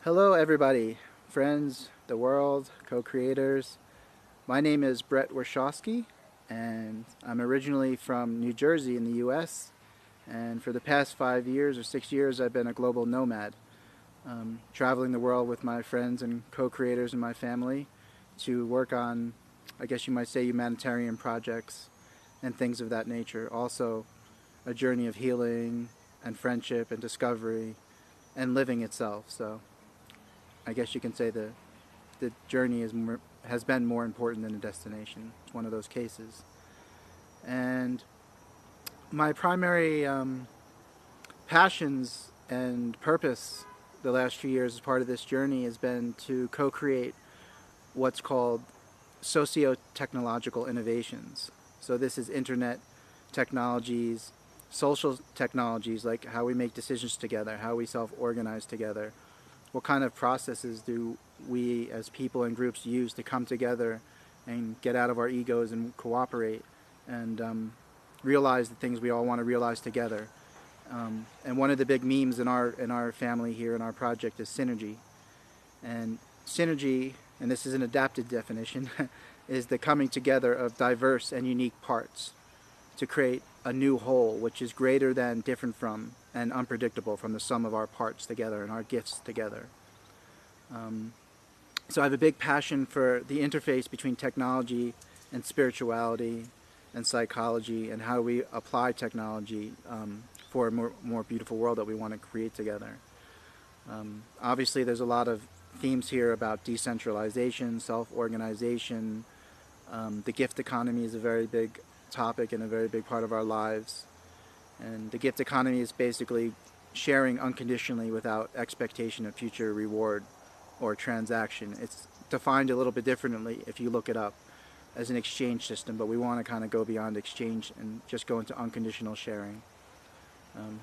Hello everybody, friends, the world, co-creators. My name is Bret A Warshawsky and I'm originally from New Jersey in the US, and for the past 5 years or 6 years I've been a global nomad, traveling the world with my friends and co-creators in my family to work on, I guess you might say, humanitarian projects and things of that nature. Also a journey of healing and friendship and discovery and living itself. So I guess you can say the journey has been more important than the destination. It's one of those cases. And my primary passions and purpose the last few years as part of this journey has been to co-create what's called socio-technological innovations. So this is internet technologies, social technologies, like how we make decisions together, how we self-organize together. What kind of processes do we as people and groups use to come together and get out of our egos and cooperate and realize the things we all want to realize together. And one of the big memes in our family here in our project is synergy. And synergy, and this is an adapted definition, is the coming together of diverse and unique parts to create a new whole, which is greater than, different from, and unpredictable from the sum of our parts together and our gifts together. So I have a big passion for the interface between technology and spirituality and psychology, and how we apply technology for a more beautiful world that we want to create together. Obviously there's a lot of themes here about decentralization, self-organization. The gift economy is a very big topic and a very big part of our lives. And the gift economy is basically sharing unconditionally without expectation of future reward or transaction. It's defined a little bit differently if you look it up as an exchange system, but we want to kind of go beyond exchange and just go into unconditional sharing.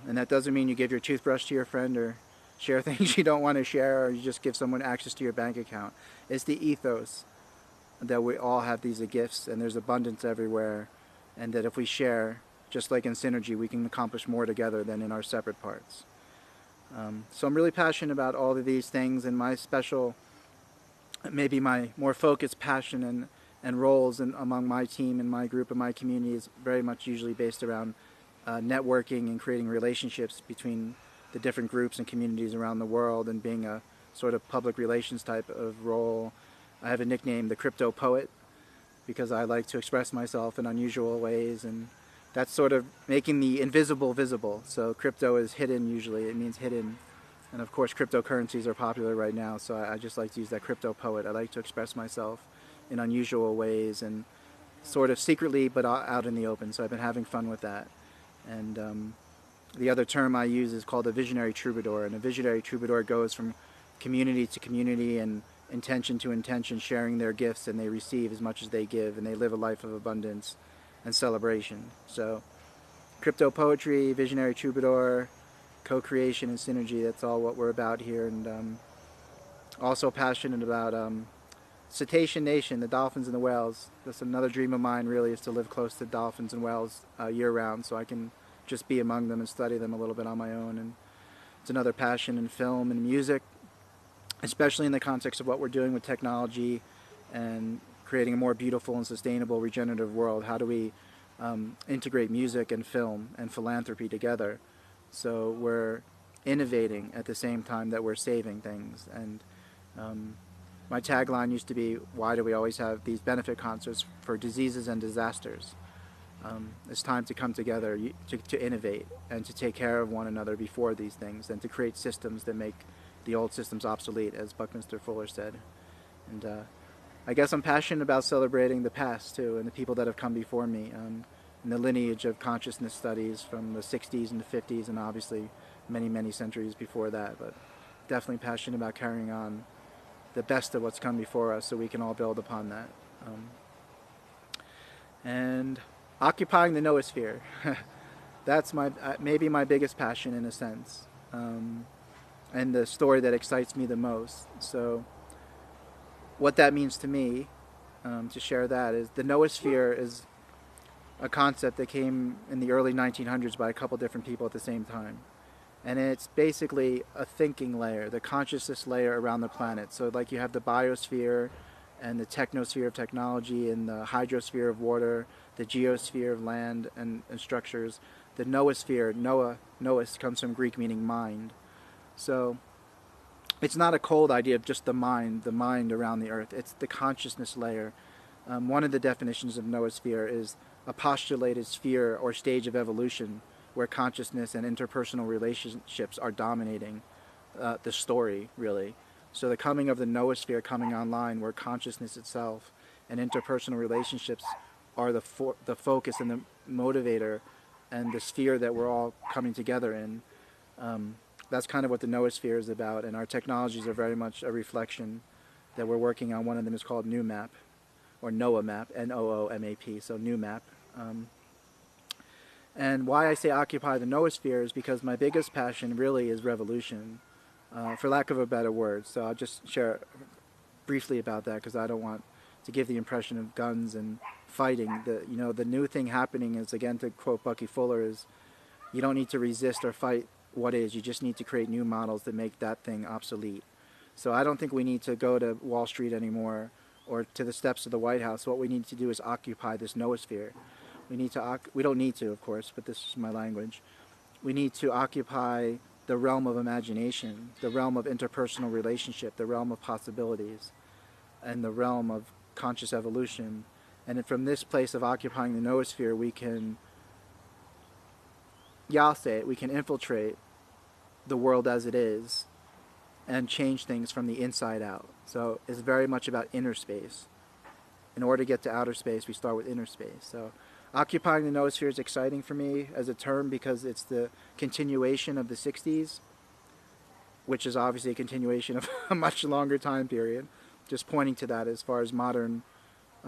And that doesn't mean you give your toothbrush to your friend or share things you don't want to share, or you just give someone access to your bank account. It's the ethos that we all have these gifts and there's abundance everywhere, and that if we share, just like in synergy, we can accomplish more together than in our separate parts. So I'm really passionate about all of these things, and my special, maybe my more focused passion and roles among my team and my group and my community is very much usually based around networking and creating relationships between the different groups and communities around the world, and being a sort of public relations type of role. I have a nickname, the Crypto Poet, because I like to express myself in unusual ways, and that's sort of making the invisible visible. So crypto is hidden usually, it means hidden. And of course cryptocurrencies are popular right now, so I just like to use that Crypto Poet. I like to express myself in unusual ways and sort of secretly but out in the open, so I've been having fun with that. And the other term I use is called a visionary troubadour, and a visionary troubadour goes from community to community and intention to intention, sharing their gifts, and they receive as much as they give, and they live a life of abundance and celebration. So crypto poetry, visionary troubadour, co-creation and synergy, that's all what we're about here. And also passionate about cetacean nation, the dolphins and the whales. That's another dream of mine, really, is to live close to dolphins and whales year-round, so I can just be among them and study them a little bit on my own. And it's another passion in film and music, especially in the context of what we're doing with technology and creating a more beautiful and sustainable regenerative world. How do we integrate music and film and philanthropy together so we're innovating at the same time that we're saving things? And my tagline used to be, why do we always have these benefit concerts for diseases and disasters? It's time to come together to innovate and to take care of one another before these things, and to create systems that make the old systems obsolete, as Buckminster Fuller said. And I guess I'm passionate about celebrating the past too, and the people that have come before me, and the lineage of consciousness studies from the 60s and the 50s, and obviously many, many centuries before that. But definitely passionate about carrying on the best of what's come before us so we can all build upon that. And occupying the noosphere. That's maybe my biggest passion in a sense. And the story that excites me the most. So what that means to me, to share that, is the noosphere is a concept that came in the early 1900s by a couple different people at the same time. And it's basically a thinking layer, the consciousness layer around the planet. So like you have the biosphere and the technosphere of technology and the hydrosphere of water, the geosphere of land and structures, the noosphere. Noos comes from Greek meaning mind. So it's not a cold idea of just the mind around the earth. It's the consciousness layer. One of the definitions of noosphere is a postulated sphere or stage of evolution where consciousness and interpersonal relationships are dominating the story, really. So the coming of the noosphere coming online, where consciousness itself and interpersonal relationships are the focus and the motivator and the sphere that we're all coming together in. That's kind of what the noosphere is about, and our technologies are very much a reflection that we're working on. One of them is called Noomap, or Noomap, Noomap, so Noomap. And why I say occupy the noosphere is because my biggest passion really is revolution, for lack of a better word. So I'll just share briefly about that because I don't want to give the impression of guns and fighting. The new thing happening is, again, to quote Bucky Fuller, is you don't need to resist or fight what is. You just need to create new models that make that thing obsolete. So I don't think we need to go to Wall Street anymore or to the steps of the White House. What we need to do is occupy this noosphere. We don't need to, of course, but this is my language. We need to occupy the realm of imagination, the realm of interpersonal relationship, the realm of possibilities, and the realm of conscious evolution. And from this place of occupying the noosphere, we can, I'll say it, we can infiltrate the world as it is and change things from the inside out. So it's very much about inner space. In order to get to outer space, we start with inner space. So occupying the noosphere is exciting for me as a term because it's the continuation of the 60s, which is obviously a continuation of a much longer time period, just pointing to that as far as a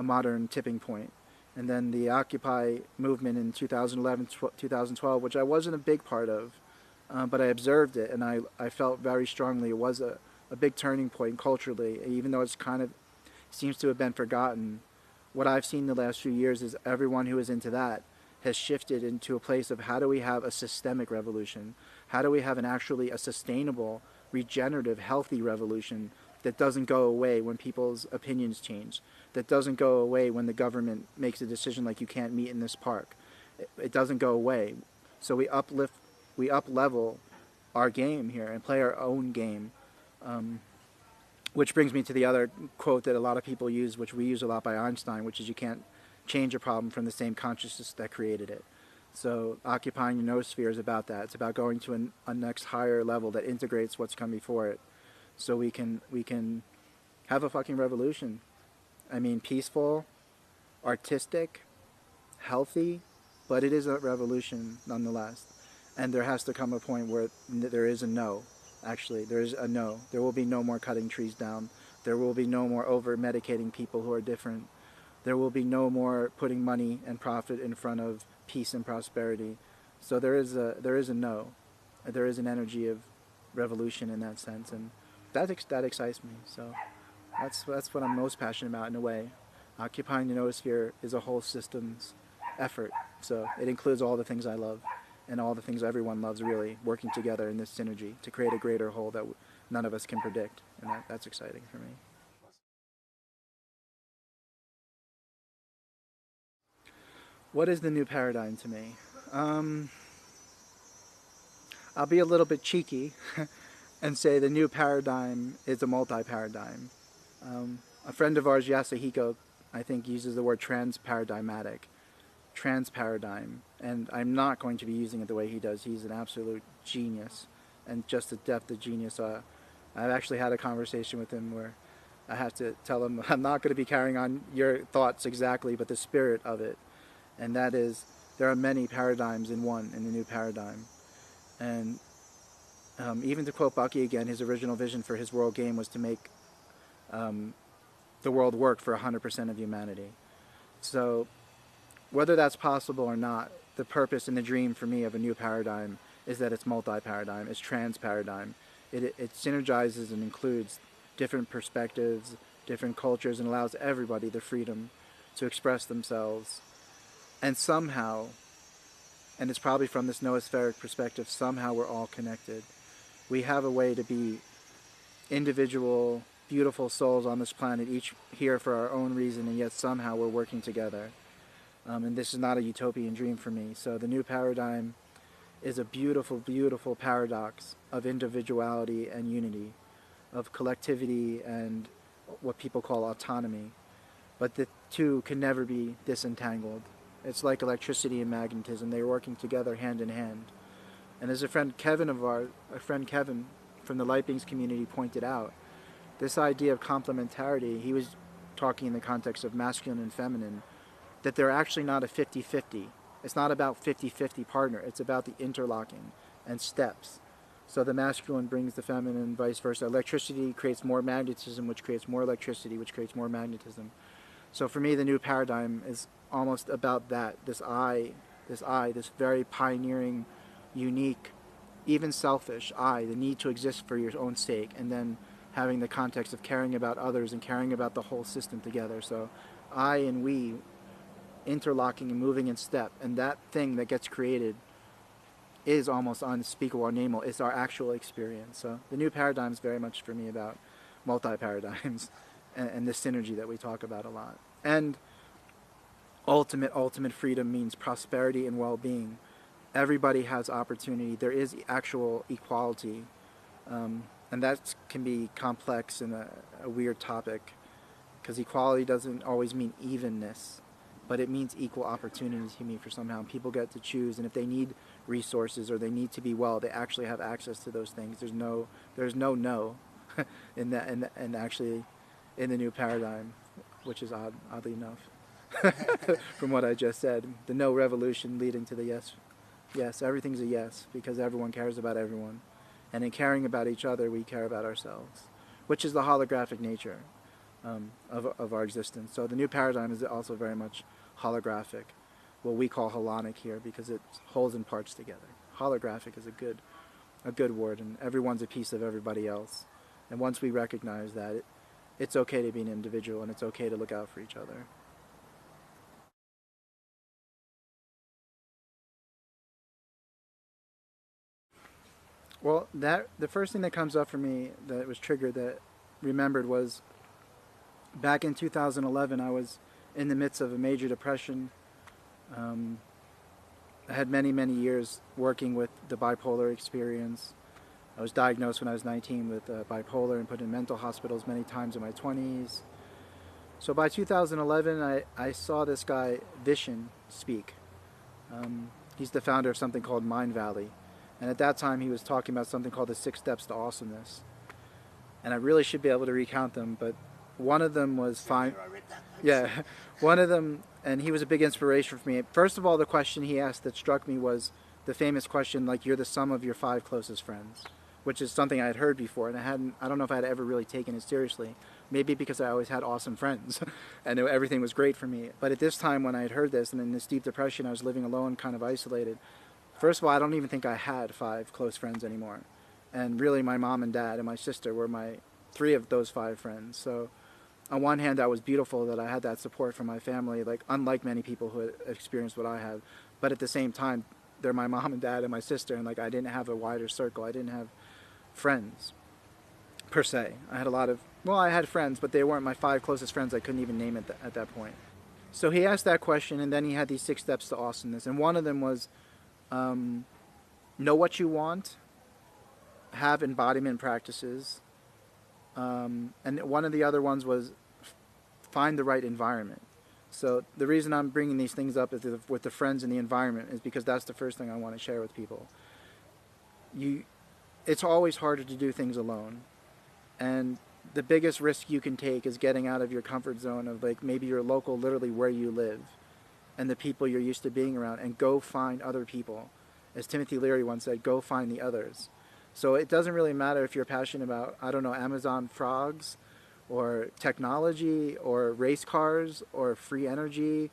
modern tipping point. And then the Occupy movement in 2011, 2012, which I wasn't a big part of, but I observed it, and I felt very strongly it was a big turning point culturally, even though it's kind of seems to have been forgotten. What I've seen the last few years is everyone who is into that has shifted into a place of how do we have a systemic revolution? How do we have a sustainable, regenerative, healthy revolution that doesn't go away when people's opinions change, that doesn't go away when the government makes a decision like you can't meet in this park. It doesn't go away. So we up-level our game here and play our own game. Which brings me to the other quote that a lot of people use, which we use a lot by Einstein, which is you can't change a problem from the same consciousness that created it. So occupying your noosphere is about that. It's about going to a next higher level that integrates what's come before it. So we can have a fucking revolution. I mean, peaceful, artistic, healthy, but it is a revolution nonetheless. And there has to come a point where there is a no. Actually, there is a no. There will be no more cutting trees down. There will be no more over-medicating people who are different. There will be no more putting money and profit in front of peace and prosperity. So there is a no. There is an energy of revolution in that sense, and that excites me. So that's what I'm most passionate about in a way. Occupying the noosphere is a whole systems effort. So it includes all the things I love and all the things everyone loves, really, working together in this synergy to create a greater whole that none of us can predict. And that's exciting for me. What is the new paradigm to me? I'll be a little bit cheeky and say the new paradigm is a multi-paradigm. A friend of ours, Yasuhiko, I think uses the word trans-paradigm, and I'm not going to be using it the way he does. He's an absolute genius, and just the depth of genius. I've actually had a conversation with him where I have to tell him I'm not going to be carrying on your thoughts exactly, but the spirit of it, and that is there are many paradigms in the new paradigm. And even to quote Bucky again, his original vision for his world game was to make the world work for 100% of humanity. So whether that's possible or not, the purpose and the dream for me of a new paradigm is that it's multi-paradigm, it's trans-paradigm. It synergizes and includes different perspectives, different cultures, and allows everybody the freedom to express themselves. And somehow, and it's probably from this noospheric perspective, somehow we're all connected. We have a way to be individual, beautiful souls on this planet, each here for our own reason, and yet somehow we're working together. And this is not a utopian dream for me. So the new paradigm is a beautiful, beautiful paradox of individuality and unity, of collectivity and what people call autonomy. But the two can never be disentangled. It's like electricity and magnetism. They're working together hand in hand. And as a friend Kevin from the Light Beings community pointed out, this idea of complementarity, he was talking in the context of masculine and feminine, that they're actually not a 50-50. It's not about 50-50 partner. It's about the interlocking and steps. So the masculine brings the feminine and vice versa. Electricity creates more magnetism, which creates more electricity, which creates more magnetism. So for me, the new paradigm is almost about that, this very pioneering, unique, even selfish I, the need to exist for your own sake, and then having the context of caring about others and caring about the whole system together. So I and we interlocking and moving in step, and that thing that gets created is almost unspeakable or nameable. It's our actual experience. So the new paradigm is very much for me about multi-paradigms and this synergy that we talk about a lot. And ultimate freedom means prosperity and well-being. Everybody has opportunity. There is actual equality. And that can be complex and a weird topic, because equality doesn't always mean evenness, but it means equal opportunities to me for somehow. People get to choose, and if they need resources or they need to be well, they actually have access to those things. There's no in that, and actually in the new paradigm, which is oddly enough, from what I just said, the no revolution leading to the yes. Yes, everything's a yes, because everyone cares about everyone. And in caring about each other, we care about ourselves, which is the holographic nature of our existence. So the new paradigm is also very much holographic, what we call holonic here, because it holds in parts together. Holographic is a good word, and everyone's a piece of everybody else. And once we recognize that, it's okay to be an individual, and it's okay to look out for each other. Well, the first thing that comes up for me that was triggered, that remembered, was back in 2011. I was in the midst of a major depression. I had many years working with the bipolar experience. I was diagnosed when I was 19 with bipolar and put in mental hospitals many times in my 20s. So by 2011, I saw this guy, Vishen, speak. He's the founder of something called Mind Valley. And at that time, he was talking about something called the 6 Steps to Awesomeness. And I really should be able to recount them, but one of them was fine. Yeah, one of them, and he was a big inspiration for me. First of all, the question he asked that struck me was the famous question, like, you're the sum of your 5 closest friends, which is something I had heard before, and I don't know if I had ever really taken it seriously. Maybe because I always had awesome friends, and everything was great for me. But at this time, when I had heard this, and in this deep depression, I was living alone, kind of isolated. First of all, I don't even think I had 5 close friends anymore. And really, my mom and dad and my sister were my 3 of those 5 friends. So on one hand, that was beautiful that I had that support from my family, like unlike many people who had experienced what I had. But at the same time, they're my mom and dad and my sister, and like I didn't have a wider circle. I didn't have friends, per se. I had I had friends, but they weren't my 5 closest friends. I couldn't even name it at that point. So he asked that question, and then he had these 6 steps to awesomeness. And one of them was, know what you want, have embodiment practices, and one of the other ones was find the right environment. So the reason I'm bringing these things up is with the friends and the environment is because that's the first thing I want to share with people. It's always harder to do things alone, and the biggest risk you can take is getting out of your comfort zone of like maybe your local, literally where you live, and the people you're used to being around, and go find other people. As Timothy Leary once said, go find the others. So it doesn't really matter if you're passionate about, I don't know, Amazon frogs, or technology, or race cars, or free energy,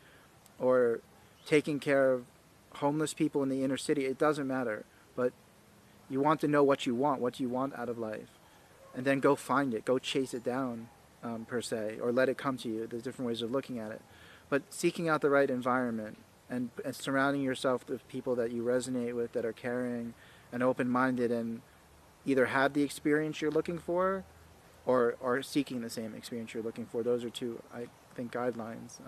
or taking care of homeless people in the inner city. It doesn't matter. But you want to know what you want out of life. And then go find it, go chase it down, per se, or let it come to you. There's different ways of looking at it. But seeking out the right environment and surrounding yourself with people that you resonate with, that are caring and open-minded, and either have the experience you're looking for, or are seeking the same experience you're looking for. Those are two, I think, guidelines.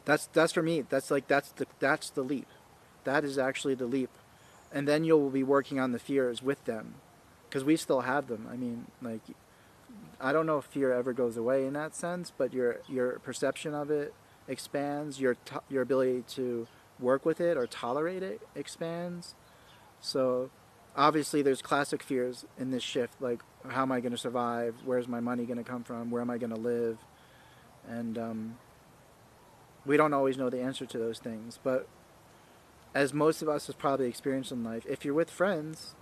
That's for me. That's the leap. That is actually the leap, and then you'll be working on the fears with them, because we still have them. I mean, like, I don't know if fear ever goes away in that sense, but your perception of it expands. Your ability to work with it or tolerate it expands. So obviously there's classic fears in this shift, like, how am I going to survive? Where's my money going to come from? Where am I going to live? And we don't always know the answer to those things. But as most of us have probably experienced in life, if you're with friends,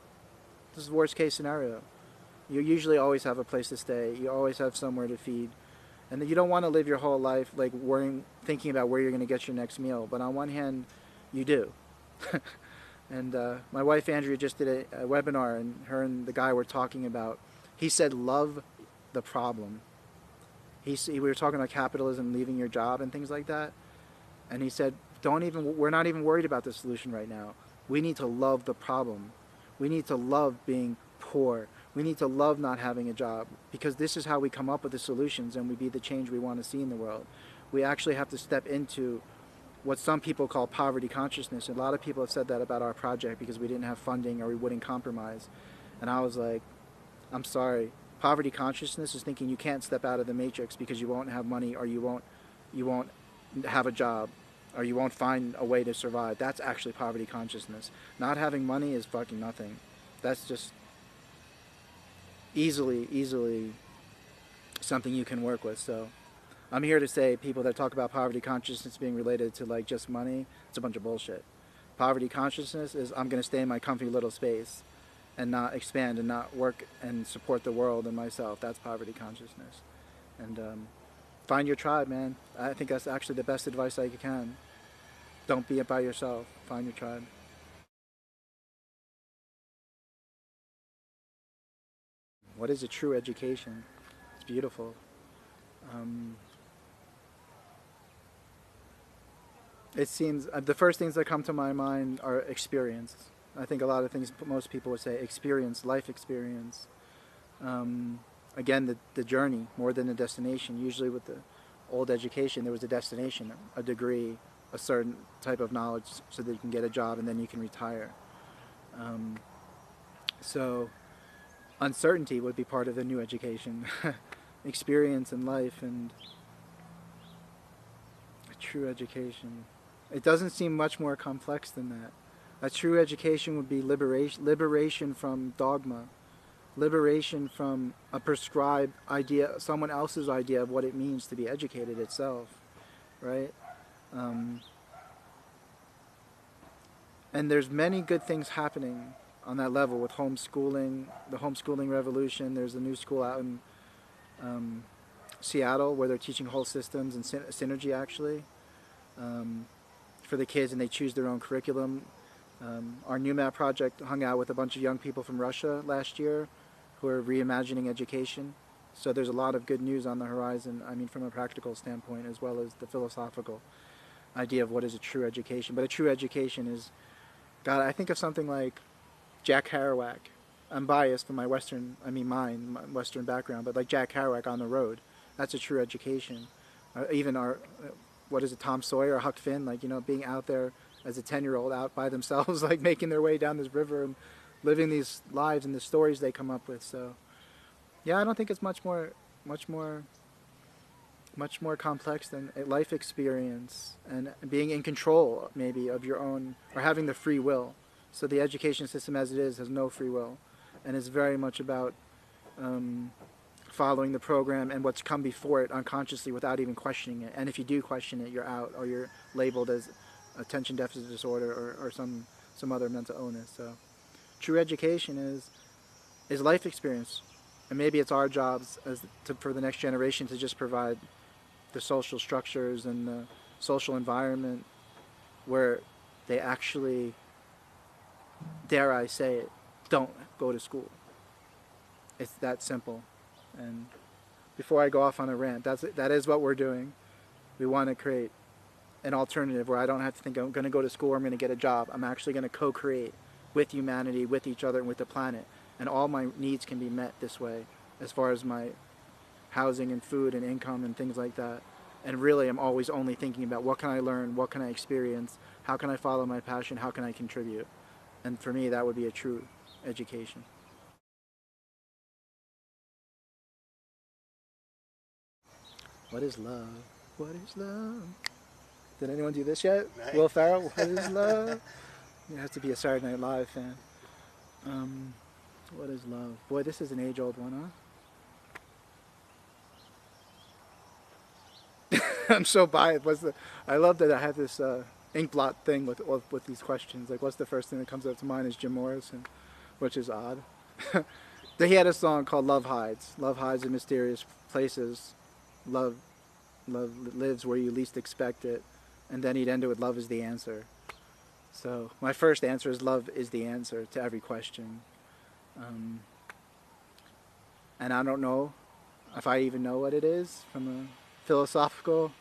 this is the worst case scenario. You usually always have a place to stay. You always have somewhere to feed. And you don't want to live your whole life like worrying, thinking about where you're going to get your next meal. But on one hand, you do. And my wife Andrea just did a webinar, and her and the guy were talking about, he said, love the problem. We were talking about capitalism, leaving your job and things like that. And he said, we're not even worried about the solution right now. We need to love the problem. We need to love being poor. We need to love not having a job, because this is how we come up with the solutions and we be the change we want to see in the world. We actually have to step into what some people call poverty consciousness. And a lot of people have said that about our project because we didn't have funding or we wouldn't compromise. And I was like, I'm sorry. Poverty consciousness is thinking you can't step out of the matrix because you won't have money, or you won't have a job, or you won't find a way to survive. That's actually poverty consciousness. Not having money is fucking nothing. That's just easily something you can work with. So I'm here to say, people that talk about poverty consciousness being related to like just money, it's a bunch of bullshit. Poverty consciousness is, I'm going to stay in my comfy little space and not expand and not work and support the world and myself. That's poverty consciousness. And find your tribe, man. I think that's actually the best advice I can. Don't be it by yourself. Find your tribe. What is a true education? It's beautiful. It seems, the first things that come to my mind are experience. I think a lot of things most people would say, experience, life experience. Again, the journey more than the destination. Usually with the old education, there was a destination, a degree, a certain type of knowledge so that you can get a job and then you can retire. So uncertainty would be part of the new education. Experience in life and a true education. It doesn't seem much more complex than that. A true education would be liberation from dogma, liberation from a prescribed idea, someone else's idea of what it means to be educated itself, right? And there's many good things happening on that level with homeschooling, the homeschooling revolution. There's a new school out in Seattle where they're teaching whole systems and synergy, actually, for the kids, and they choose their own curriculum. Our Noomap project hung out with a bunch of young people from Russia last year who are reimagining education. So there's a lot of good news on the horizon, I mean, from a practical standpoint, as well as the philosophical idea of what is a true education. But a true education is, God, I think of something like Jack Kerouac. I'm biased from my Western background, but like Jack Kerouac on the road. That's a true education. Even our, what is it, Tom Sawyer or Huck Finn, like, you know, being out there as a 10-year-old out by themselves, like making their way down this river and living these lives and the stories they come up with. So, yeah, I don't think it's much more complex than a life experience and being in control, maybe, of your own, or having the free will. So the education system as it is has no free will, and is very much about following the program and what's come before it unconsciously without even questioning it. And if you do question it, you're out, or you're labeled as attention deficit disorder or some other mental illness. So true education is life experience, and maybe it's our jobs for the next generation to just provide the social structures and the social environment where they actually, dare I say it, don't go to school. It's that simple. And before I go off on a rant, that is what we're doing. We want to create an alternative where I don't have to think I'm going to go to school or I'm going to get a job. I'm actually going to co-create with humanity, with each other, and with the planet. And all my needs can be met this way, as far as my housing and food and income and things like that. And really, I'm always only thinking about what can I learn, what can I experience, how can I follow my passion, how can I contribute. And for me, that would be a true education. What is love? What is love? Did anyone do this yet? No. Will Ferrell, what is love? You have to be a Saturday Night Live fan. What is love? Boy, this is an age-old one, huh? I'm so biased. I love that I have this ink blot thing with these questions. Like, what's the first thing that comes up to mind is Jim Morrison, which is odd. He had a song called Love Hides. Love hides in mysterious places. Love lives where you least expect it. And then he'd end it with love is the answer. So my first answer is love is the answer to every question. And I don't know if I even know what it is from a philosophical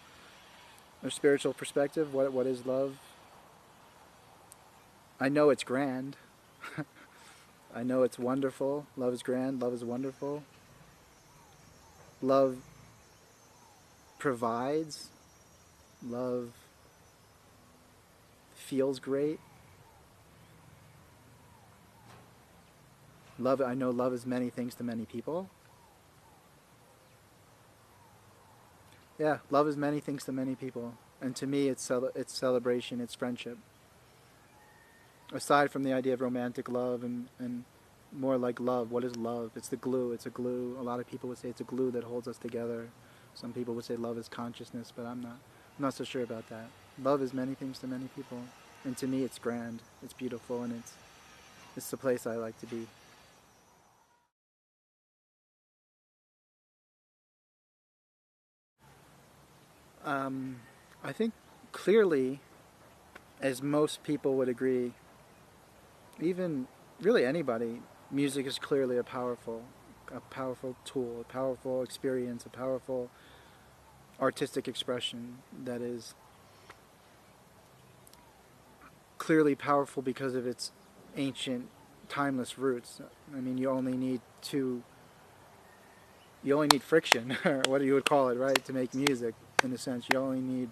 or spiritual perspective. What is love? I know it's grand. I know it's wonderful. Love is grand. Love is wonderful. Love provides. Love feels great. Love, I know love is many things to many people. Yeah, love is many things to many people. And to me, it's celebration, it's friendship. Aside from the idea of romantic love and more like love, what is love? It's the glue, it's a glue. A lot of people would say it's a glue that holds us together. Some people would say love is consciousness, but I'm not so sure about that. Love is many things to many people. And to me, it's grand, it's beautiful, and it's the place I like to be. I think clearly, as most people would agree, even really anybody, music is clearly a powerful tool, a powerful experience, a powerful artistic expression that is clearly powerful because of its ancient, timeless roots. I mean, you only need friction, or what you would call it, right, to make music, in a sense. You only need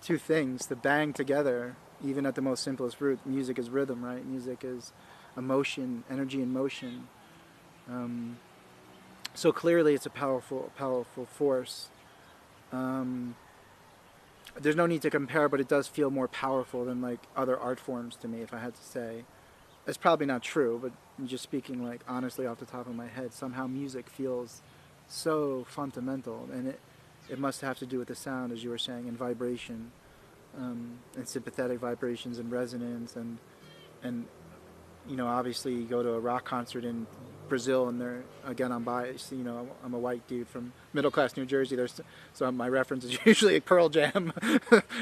two things to bang together, even at the most simplest root. Music is rhythm, right? Music is emotion, energy in motion. So clearly it's a powerful force. There's no need to compare, but it does feel more powerful than like other art forms to me, if I had to say. It's probably not true, but just speaking like honestly off the top of my head, somehow music feels so fundamental, and it must have to do with the sound, as you were saying, and vibration, and sympathetic vibrations and resonance, and you know, obviously you go to a rock concert in Brazil, and they're, again, I'm biased, you know, I'm a white dude from middle-class New Jersey, so my reference is usually Pearl Jam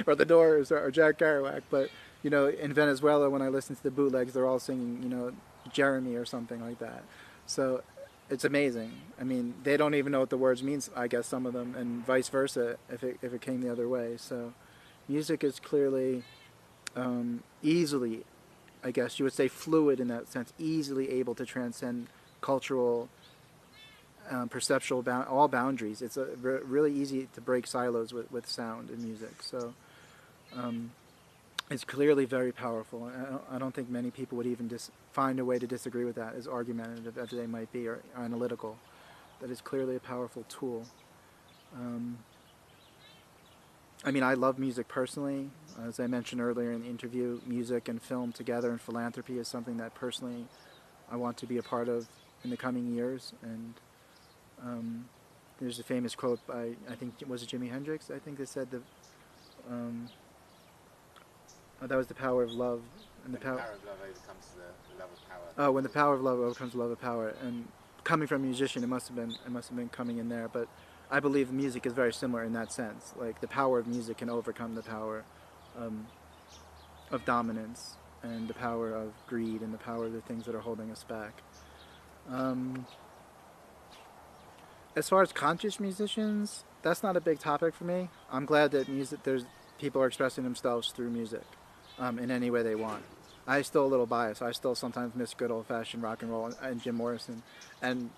or The Doors or Jack Kerouac, but, you know, in Venezuela, when I listen to the bootlegs, they're all singing, you know, Jeremy or something like that. So it's amazing. I mean, they don't even know what the words mean, I guess, some of them, and vice versa if it came the other way. So music is clearly easily, I guess you would say, fluid in that sense, easily able to transcend cultural, perceptual, all boundaries. It's really easy to break silos with sound and music. So it's clearly very powerful. I don't think many people would even find a way to disagree with that, as argumentative as they might be, or analytical. That is clearly a powerful tool. I mean, I love music personally. As I mentioned earlier in the interview, music and film together and philanthropy is something that personally I want to be a part of in the coming years. And there's a famous quote by, I think, was it Jimi Hendrix? I think they said that was the power of love. And the power of love overcomes the love of power. Oh, when the power of love overcomes the love of power. And coming from a musician, it must have been coming in there. But I believe music is very similar in that sense. Like, the power of music can overcome the power of dominance, and the power of greed, and the power of the things that are holding us back. As far as conscious musicians, that's not a big topic for me. I'm glad that people are expressing themselves through music in any way they want. I still a little biased. I still sometimes miss good old-fashioned rock and roll and Jim Morrison, and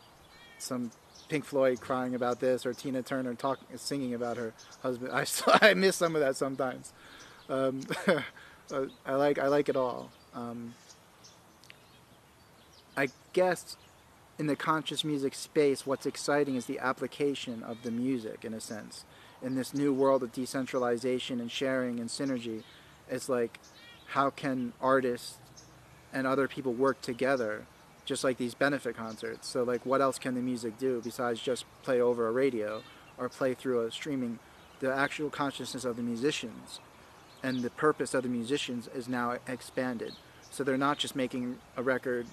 some Pink Floyd crying about this, or Tina Turner singing about her husband. I miss some of that sometimes. I like it all. I guess in the conscious music space, what's exciting is the application of the music, in a sense. In this new world of decentralization and sharing and synergy, it's like, how can artists and other people work together, just like these benefit concerts? So like, what else can the music do besides just play over a radio or play through a streaming? The actual consciousness of the musicians and the purpose of the musicians is now expanded. So they're not just making a record.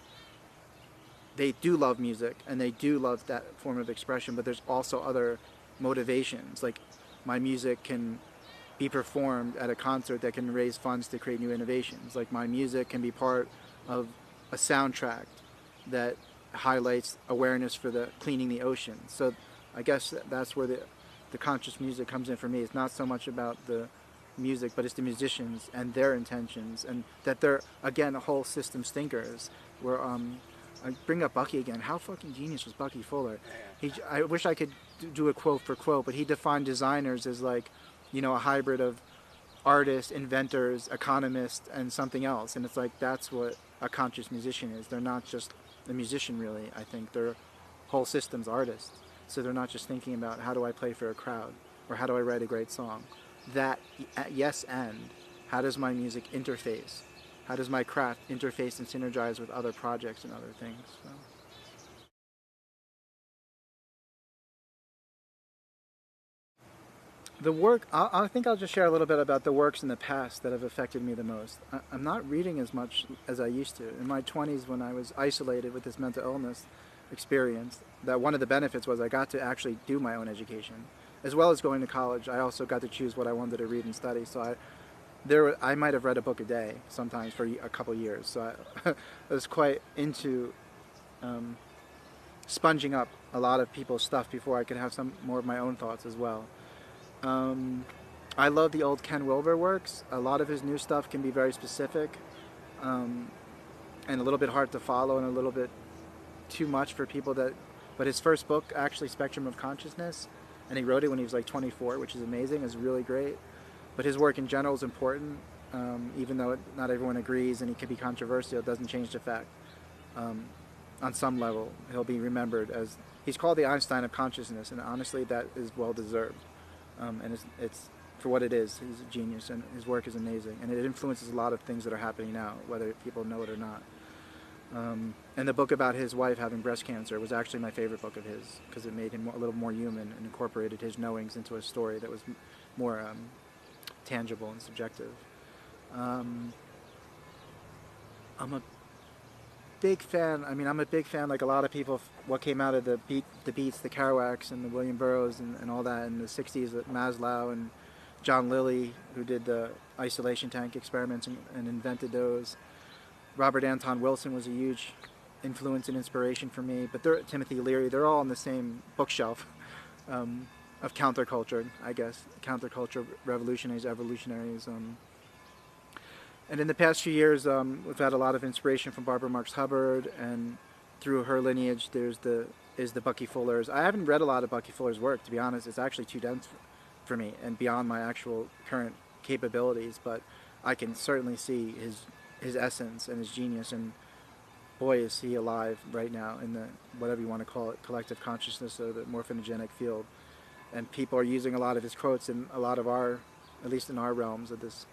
They do love music and they do love that form of expression, but there's also other motivations. Like, my music can be performed at a concert that can raise funds to create new innovations. Like, my music can be part of a soundtrack that highlights awareness for the cleaning the ocean. So I guess that's where the conscious music comes in for me. It's not so much about the music, but it's the musicians and their intentions, and that they're, again, whole systems thinkers. Where I bring up Bucky again. How fucking genius was Bucky Fuller? I wish I could do a quote for quote, but he defined designers as like, you know, a hybrid of artists, inventors, economists, and something else. And it's like, that's what a conscious musician is. They're not just a musician, really. I think they're whole systems artists. So they're not just thinking about, how do I play for a crowd, or how do I write a great song. That, yes, and how does my music interface? How does my craft interface and synergize with other projects and other things? So. The work, I think I'll just share a little bit about the works in the past that have affected me the most. I'm not reading as much as I used to. In my 20s, when I was isolated with this mental illness experience, that one of the benefits was I got to actually do my own education. As well as going to college, I also got to choose what I wanted to read and study. So I might have read a book a day sometimes for a couple of years. So I was quite into sponging up a lot of people's stuff before I could have some more of my own thoughts as well. I love the old Ken Wilber works. A lot of his new stuff can be very specific and a little bit hard to follow and a little bit too much for people that... But his first book, actually, Spectrum of Consciousness, and he wrote it when he was like 24, which is amazing, is really great. But his work in general is important, even though not everyone agrees and he can be controversial. It doesn't change the fact. On some level, he'll be remembered as... He's called the Einstein of consciousness, and honestly, that is well deserved. And it's for what it is. He's a genius, and his work is amazing, and it influences a lot of things that are happening now, whether people know it or not. And the book about his wife having breast cancer was actually my favorite book of his, because it made him a little more human and incorporated his knowings into a story that was more tangible and subjective. I'm a big fan. I mean, I'm a big fan, like a lot of people, what came out of the Beats, the Kerouacs, and the William Burroughs and all that in the 60s, Maslow and John Lilly, who did the isolation tank experiments and invented those. Robert Anton Wilson was a huge influence and inspiration for me. But Timothy Leary, they're all on the same bookshelf of counterculture, I guess. Counterculture, revolutionaries, evolutionaries. And in the past few years, we've had a lot of inspiration from Barbara Marx Hubbard, and through her lineage, there's the Bucky Fuller's. I haven't read a lot of Bucky Fuller's work, to be honest. It's actually too dense for me and beyond my actual current capabilities. But I can certainly see his essence and his genius, and boy, is he alive right now in the, whatever you want to call it, collective consciousness or the morphogenetic field. And people are using a lot of his quotes in a lot of our, at least in our realms of this,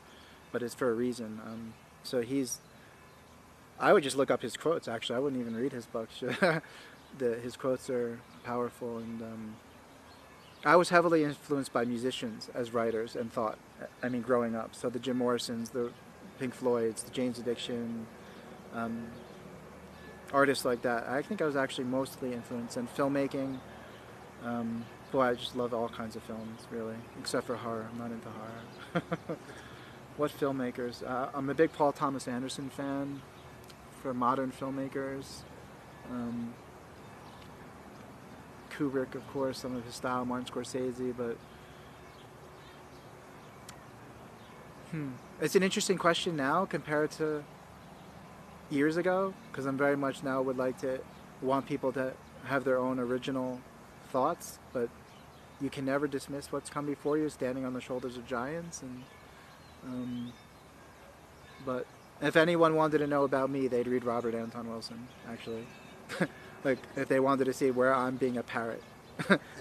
but it's for a reason. So I would just look up his quotes, actually. I wouldn't even read his books. His quotes are powerful, and I was heavily influenced by musicians as writers and thought, I mean, growing up. So the Jim Morrisons, the Pink Floyds, the Jane's Addiction, artists like that. I think I was actually mostly influenced in filmmaking. Boy, I just love all kinds of films, really, except for horror. I'm not into horror. What filmmakers? I'm a big Paul Thomas Anderson fan for modern filmmakers. Kubrick, of course, some of his style, Martin Scorsese, but It's an interesting question now compared to years ago, because I'm very much now would like to want people to have their own original thoughts, but you can never dismiss what's come before you, standing on the shoulders of giants. And but if anyone wanted to know about me, they'd read Robert Anton Wilson, actually. Like, if they wanted to see where I'm being a parrot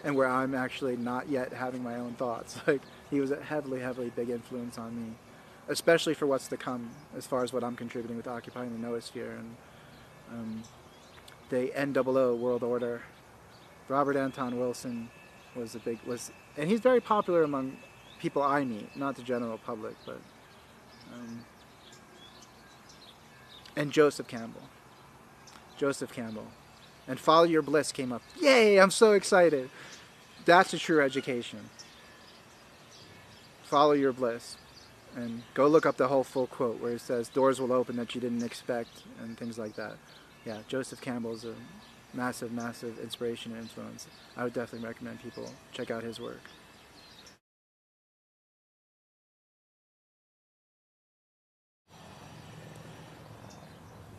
and where I'm actually not yet having my own thoughts. Like, he was a heavily, heavily big influence on me, especially for what's to come as far as what I'm contributing with occupying the Noosphere and the NOO world order. Robert Anton Wilson was and he's very popular among people I meet, not the general public, but and Joseph Campbell. And Follow Your Bliss came up. Yay, I'm so excited. That's a true education. Follow your bliss. And go look up the whole full quote where it says doors will open that you didn't expect and things like that. Yeah, Joseph Campbell is a massive, massive inspiration and influence. I would definitely recommend people check out his work.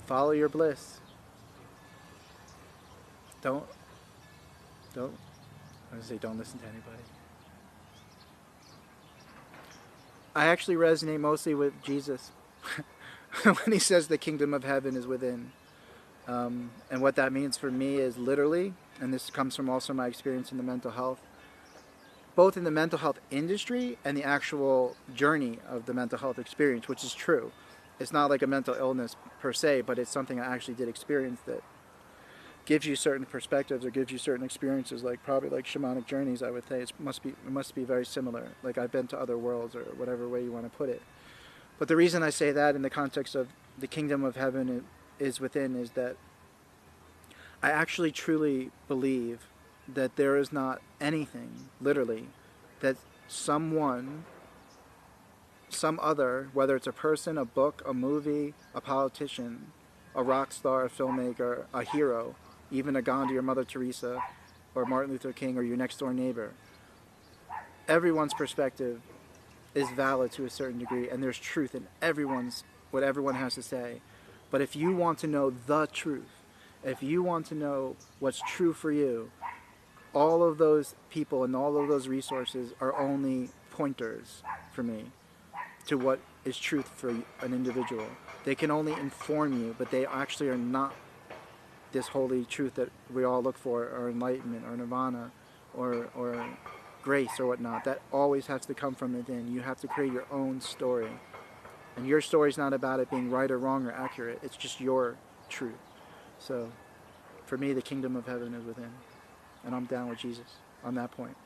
Follow your bliss. Don't, I was going to say don't listen to anybody. I actually resonate mostly with Jesus when he says the kingdom of heaven is within. And what that means for me is literally, and this comes from also my experience in the mental health, both in the mental health industry and the actual journey of the mental health experience, which is true. It's not like a mental illness per se, but it's something I actually did experience that gives you certain perspectives or gives you certain experiences, like probably like shamanic journeys. I would say it must be very similar. Like I've been to other worlds, or whatever way you want to put it. But the reason I say that in the context of the kingdom of heaven is within is that I actually truly believe that there is not anything, literally, that some other, whether it's a person, a book, a movie, a politician, a rock star, a filmmaker, a hero, even a Gandhi or Mother Teresa or Martin Luther King or your next door neighbor. Everyone's perspective is valid to a certain degree, and there's truth in what everyone has to say. But if you want to know the truth, if you want to know what's true for you, all of those people and all of those resources are only pointers for me to what is truth for an individual. They can only inform you, but they actually are not this holy truth that we all look for, or enlightenment, or nirvana, or grace, or whatnot. That always has to come from within. You have to create your own story. And your story's not about it being right or wrong or accurate. It's just your truth. So, for me, the kingdom of heaven is within. And I'm down with Jesus on that point.